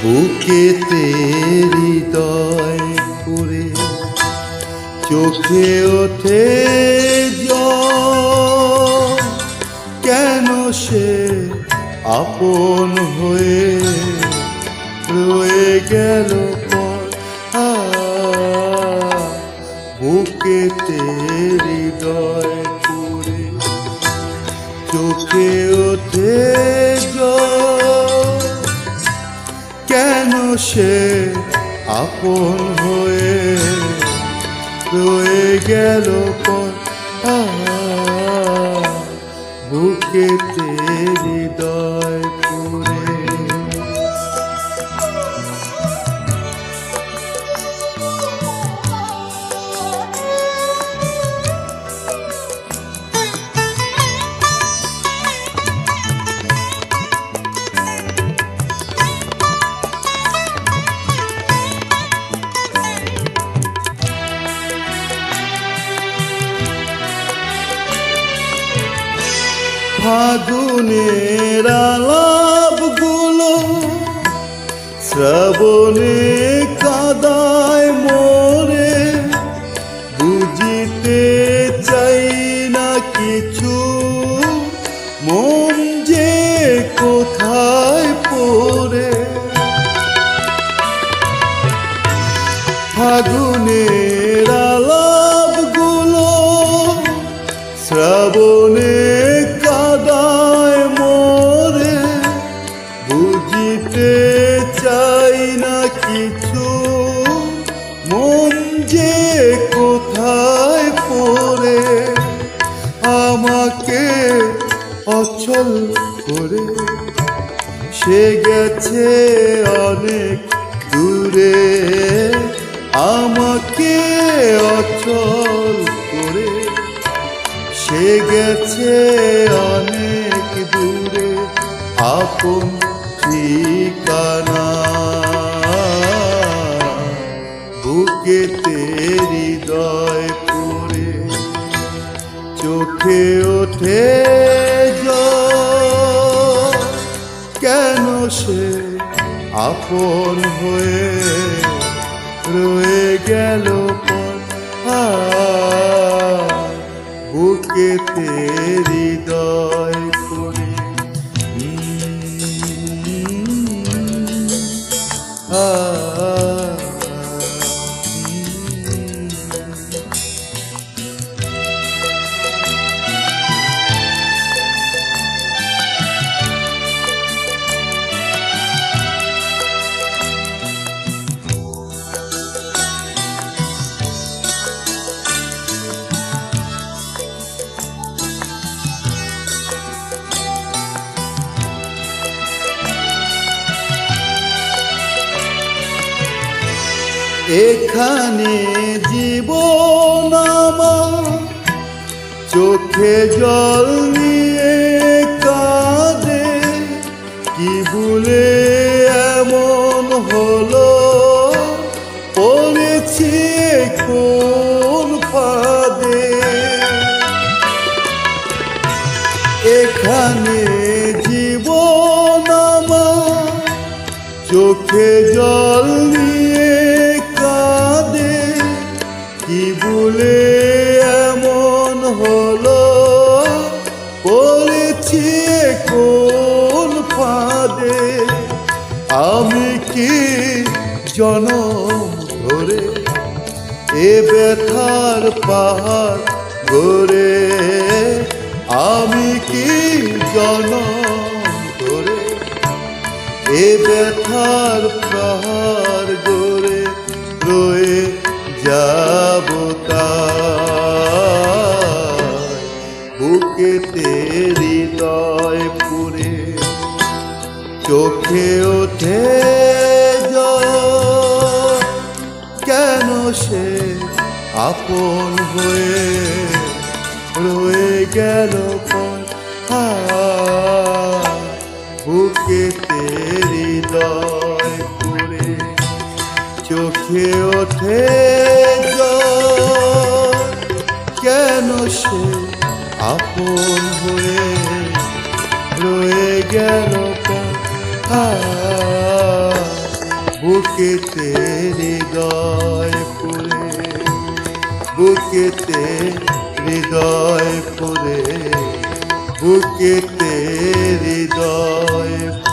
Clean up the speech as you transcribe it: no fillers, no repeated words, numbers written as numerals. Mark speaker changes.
Speaker 1: বুকেতে হৃদয় করে চোখে ওঠে জল, কেন সে আপন হয়ে রয়ে গেল পর। বুকেতে হৃদয় করে চোখে ওঠে জল, কেন সে আপন হয়ে রয়ে গেল পর। বুকেতে হৃদয় করে। ফাগুনের আলাপগুলো শ্রাবণে কাদায় মোরে, বুঝিতে চাই না কিছু মন যে কোথায় পড়ে। ফাগুনের আলাপগুলো শ্রাবণে কাদায় মোরে, বুঝিতে চাই না কিছু মন যে কোথায় পড়ে। আমাকে অচল করে সে গেছে অনেক দূরে, আমাকে অচল করে সে গেছে অনেক দূরে। আপন ঠিকানা বুকেতে হৃদয় করে চোখে ওঠে জল, কেন সে আপন হয়ে রয়ে গেল পর। বুকেতে হৃদয় করে। এখানে জীবন আমার চোখে জল নিয়ে কাঁদে, কি ভুলে এমন হলো পড়েছি কোন ফাঁদে। এখানে জীবন আমার চোখে জল নিয়ে কাঁদে, কি ভুলে এমন হলো পড়েছি কোন ফাঁদে। আমি কি জনম ধরে এ ব্যথার পাহাড় গড়ে, আমি কি জনম ধরে এ ব্যথার পাহাড় গড়ে রয়ে যাব তাই। বুকেতে হৃদয় পুরে চোখে ওঠে ওঠে কেন সে আপন হয়ে রয়ে গেল বুকেতে হৃদয় করে চোখে ওঠে কেন সে আপন হয়ে রয়ে গেল বুকেতে হৃদয় করে বুকেতে হৃদয় করে বুকেতে হৃদয়